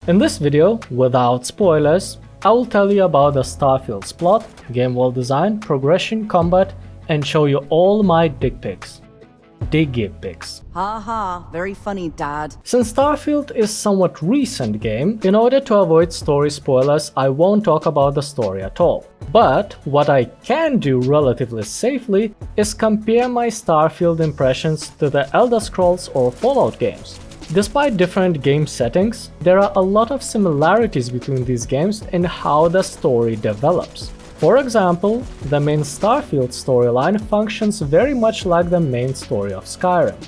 In this video, without spoilers, I will tell you about the Starfield's plot, game world design, progression, combat, and show you all my dick pics. Diggy pics. Haha, very funny, Dad. Since Starfield is somewhat recent game, in order to avoid story spoilers, I won't talk about the story at all. But what I can do relatively safely is compare my Starfield impressions to the Elder Scrolls or Fallout games. Despite different game settings, there are a lot of similarities between these games in how the story develops. For example, the main Starfield storyline functions very much like the main story of Skyrim.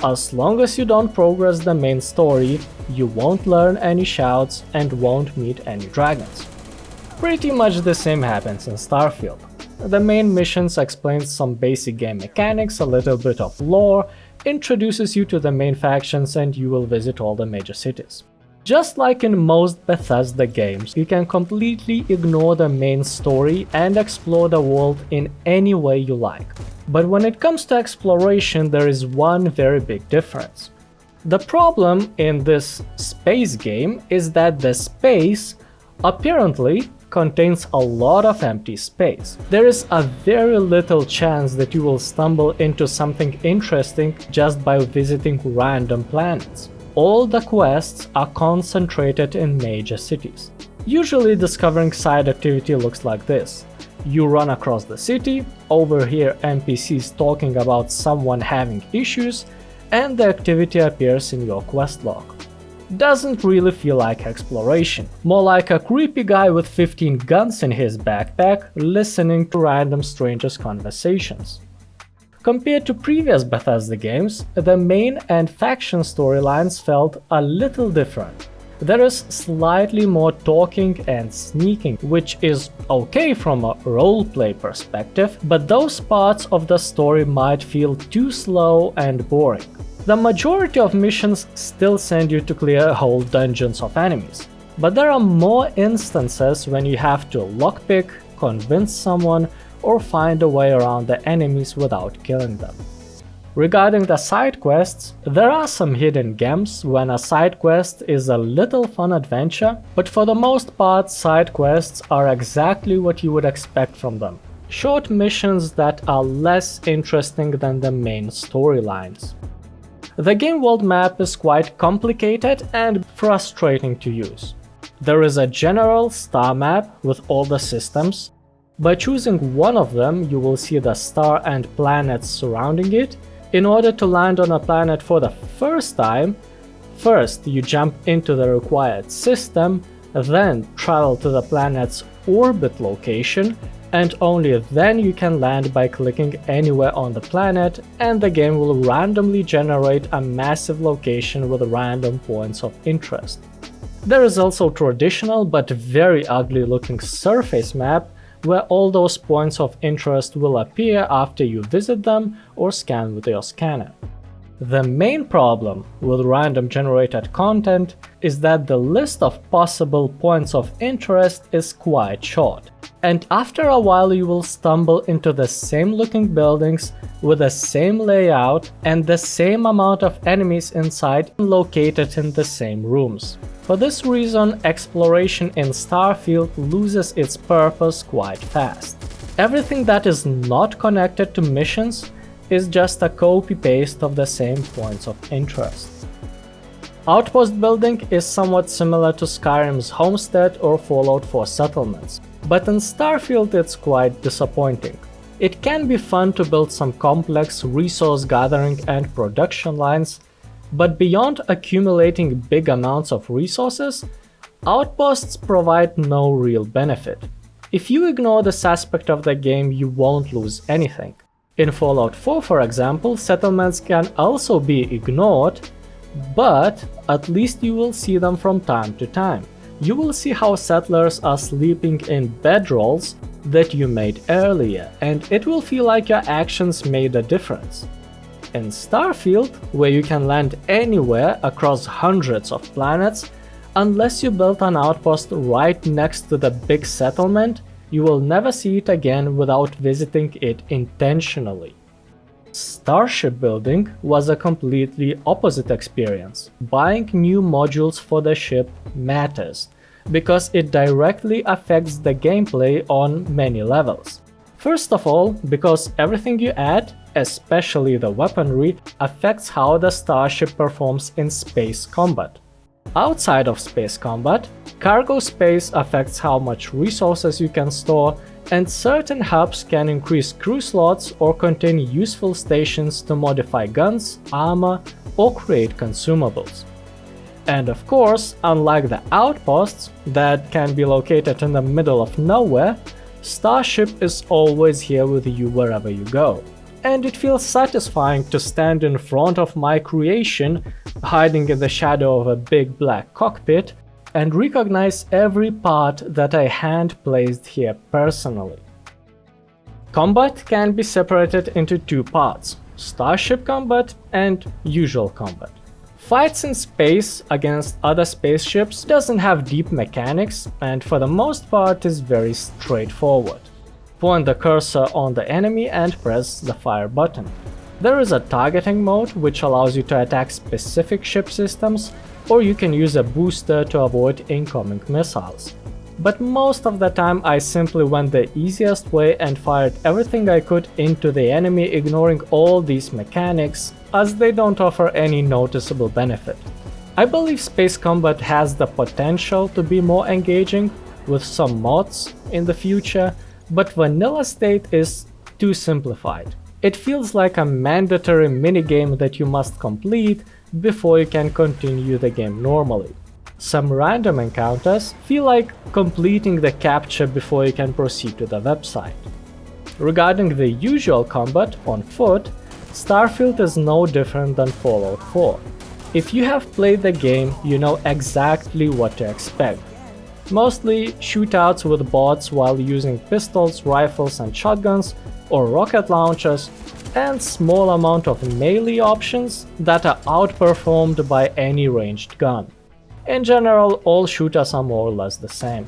As long as you don't progress the main story, you won't learn any shouts and won't meet any dragons. Pretty much the same happens in Starfield. The main missions explains some basic game mechanics, a little bit of lore, introduces you to the main factions, and you will visit all the major cities. Just like in most Bethesda games, you can completely ignore the main story and explore the world in any way you like. But when it comes to exploration, there is one very big difference. The problem in this space game is that the space apparently contains a lot of empty space. There is a very little chance that you will stumble into something interesting just by visiting random planets. All the quests are concentrated in major cities. Usually discovering side activity looks like this. You run across the city, overhear NPCs talking about someone having issues, and the activity appears in your quest log. Doesn't really feel like exploration, more like a creepy guy with 15 guns in his backpack listening to random strangers' conversations. Compared to previous Bethesda games, the main and faction storylines felt a little different. There is slightly more talking and sneaking, which is okay from a roleplay perspective, but those parts of the story might feel too slow and boring. The majority of missions still send you to clear whole dungeons of enemies, but there are more instances when you have to lockpick, convince someone, or find a way around the enemies without killing them. Regarding the side quests, there are some hidden gems when a side quest is a little fun adventure, but for the most part side quests are exactly what you would expect from them. Short missions that are less interesting than the main storylines. The game world map is quite complicated and frustrating to use. There is a general star map with all the systems. By choosing one of them, you will see the star and planets surrounding it. In order to land on a planet for the first time, first you jump into the required system, then travel to the planet's orbit location, and only then you can land by clicking anywhere on the planet, and the game will randomly generate a massive location with random points of interest. There is also a traditional but very ugly looking surface map where all those points of interest will appear after you visit them or scan with your scanner. The main problem with random generated content is that the list of possible points of interest is quite short, and after a while you will stumble into the same looking buildings with the same layout and the same amount of enemies inside located in the same rooms. For this reason, exploration in Starfield loses its purpose quite fast. Everything that is not connected to missions is just a copy-paste of the same points of interest. Outpost building is somewhat similar to Skyrim's homestead or Fallout 4 settlements, but in Starfield it's quite disappointing. It can be fun to build some complex resource gathering and production lines, but beyond accumulating big amounts of resources, outposts provide no real benefit. If you ignore this aspect of the game, you won't lose anything. In Fallout 4, for example, settlements can also be ignored, but at least you will see them from time to time. You will see how settlers are sleeping in bedrolls that you made earlier, and it will feel like your actions made a difference. In Starfield, where you can land anywhere across hundreds of planets, unless you build an outpost right next to the big settlement, you will never see it again without visiting it intentionally. Starship building was a completely opposite experience. Buying new modules for the ship matters, because it directly affects the gameplay on many levels. First of all, because everything you add, especially the weaponry, affects how the starship performs in space combat. Outside of space combat, cargo space affects how much resources you can store, and certain hubs can increase crew slots or contain useful stations to modify guns, armor, or create consumables. And of course, unlike the outposts that can be located in the middle of nowhere, Starship is always here with you wherever you go. And it feels satisfying to stand in front of my creation, hiding in the shadow of a big black cockpit, and recognize every part that I hand-placed here personally. Combat can be separated into two parts: Starship combat and usual combat. Fights in space against other spaceships doesn't have deep mechanics and for the most part is very straightforward. Point the cursor on the enemy and press the fire button. There is a targeting mode which allows you to attack specific ship systems, or you can use a booster to avoid incoming missiles. But most of the time I simply went the easiest way and fired everything I could into the enemy, ignoring all these mechanics as they don't offer any noticeable benefit. I believe space combat has the potential to be more engaging with some mods in the future, but vanilla state is too simplified. It feels like a mandatory minigame that you must complete before you can continue the game normally. Some random encounters feel like completing the capture before you can proceed to the website. Regarding the usual combat on foot, Starfield is no different than Fallout 4. If you have played the game, you know exactly what to expect. Mostly shootouts with bots while using pistols, rifles and shotguns, or rocket launchers, and small amount of melee options that are outperformed by any ranged gun. In general, all shooters are more or less the same.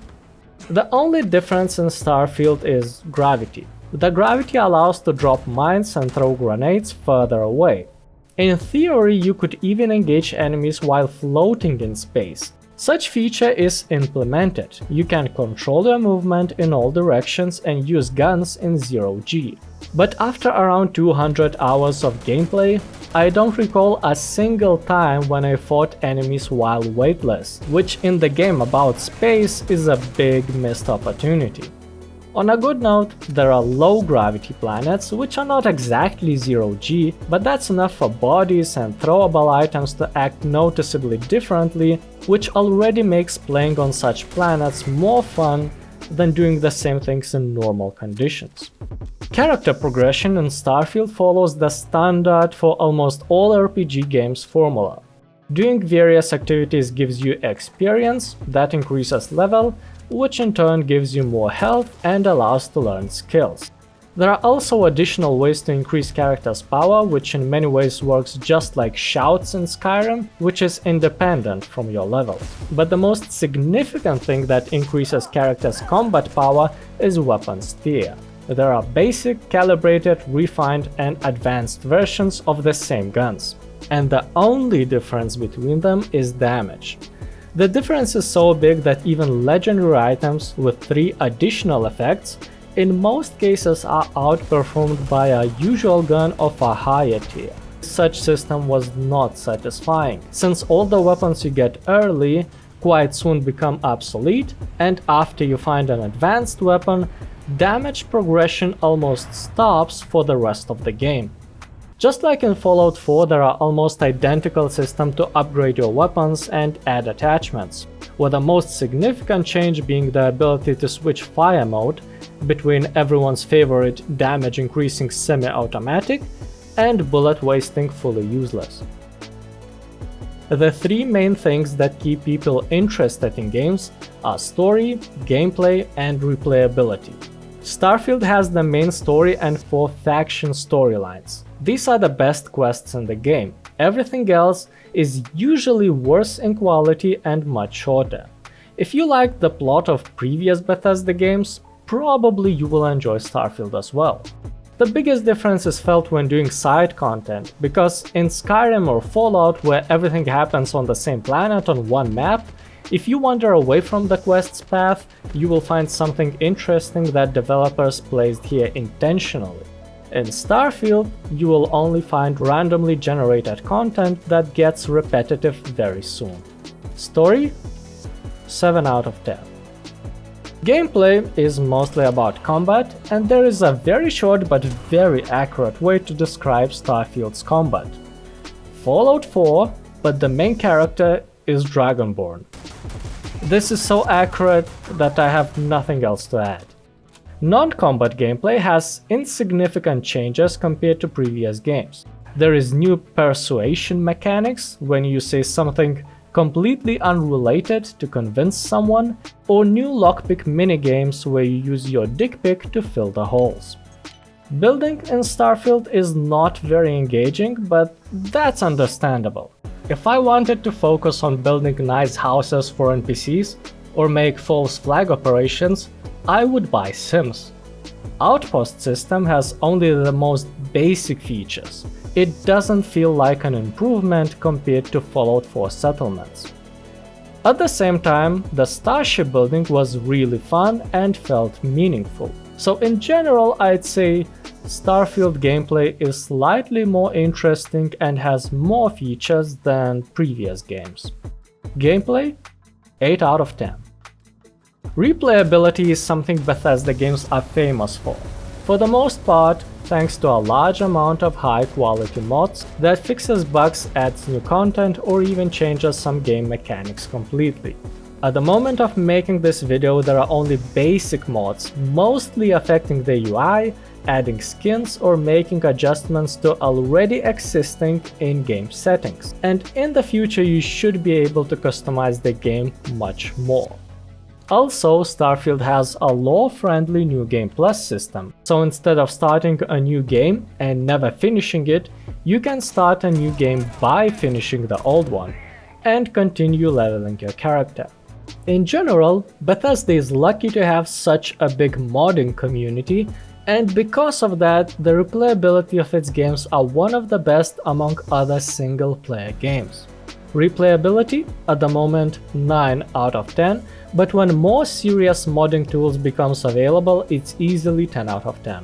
The only difference in Starfield is gravity. The gravity allows to drop mines and throw grenades further away. In theory, you could even engage enemies while floating in space. Such feature is implemented. You can control your movement in all directions and use guns in 0G. But after around 200 hours of gameplay, I don't recall a single time when I fought enemies while weightless, which in the game about space is a big missed opportunity. On a good note, there are low gravity planets which are not exactly 0G, but that's enough for bodies and throwable items to act noticeably differently, which already makes playing on such planets more fun than doing the same things in normal conditions. Character progression in Starfield follows the standard for almost all RPG games formula. Doing various activities gives you experience that increases level, which in turn gives you more health and allows to learn skills. There are also additional ways to increase character's power, which in many ways works just like shouts in Skyrim, which is independent from your level. But the most significant thing that increases character's combat power is weapons tier. There are basic, calibrated, refined, and advanced versions of the same guns. And the only difference between them is damage. The difference is so big that even legendary items with 3 additional effects in most cases are outperformed by a usual gun of a higher tier. Such system was not satisfying, since all the weapons you get early quite soon become obsolete, and after you find an advanced weapon, damage progression almost stops for the rest of the game. Just like in Fallout 4, there are almost identical systems to upgrade your weapons and add attachments, with the most significant change being the ability to switch fire mode between everyone's favorite damage increasing semi-automatic and bullet wasting fully useless. The 3 main things that keep people interested in games are story, gameplay, and replayability. Starfield has the main story and 4 faction storylines. These are the best quests in the game. Everything else is usually worse in quality and much shorter. If you like the plot of previous Bethesda games, probably you will enjoy Starfield as well. The biggest difference is felt when doing side content, because in Skyrim or Fallout, where everything happens on the same planet on one map, if you wander away from the quest's path, you will find something interesting that developers placed here intentionally. In Starfield, you will only find randomly generated content that gets repetitive very soon. Story? 7 out of 10. Gameplay is mostly about combat, and there is a very short but very accurate way to describe Starfield's combat. Fallout 4, but the main character is Dragonborn. This is so accurate that I have nothing else to add. Non-combat gameplay has insignificant changes compared to previous games. There is new persuasion mechanics when you say something completely unrelated to convince someone, or new lockpick minigames where you use your dick pic to fill the holes. Building in Starfield is not very engaging, but that's understandable. If I wanted to focus on building nice houses for NPCs or make false flag operations, I would buy Sims. Outpost system has only the most basic features. It doesn't feel like an improvement compared to Fallout 4 settlements. At the same time, the starship building was really fun and felt meaningful. So in general, I'd say Starfield gameplay is slightly more interesting and has more features than previous games. Gameplay? 8 out of 10. Replayability is something Bethesda games are famous for. For the most part, thanks to a large amount of high-quality mods that fixes bugs, adds new content, or even changes some game mechanics completely. At the moment of making this video, there are only basic mods, mostly affecting the UI, adding skins or making adjustments to already existing in-game settings. And in the future you should be able to customize the game much more. Also, Starfield has a lore-friendly New Game Plus system, so instead of starting a new game and never finishing it, you can start a new game by finishing the old one, and continue leveling your character. In general, Bethesda is lucky to have such a big modding community, and because of that, the replayability of its games are one of the best among other single-player games. Replayability, at the moment, 9 out of 10, but when more serious modding tools becomes available, it's easily 10 out of 10.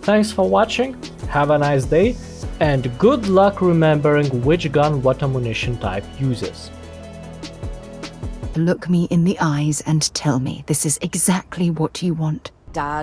Thanks for watching, have a nice day, and good luck remembering which gun what ammunition type uses. Look me in the eyes and tell me this is exactly what you want. Dad.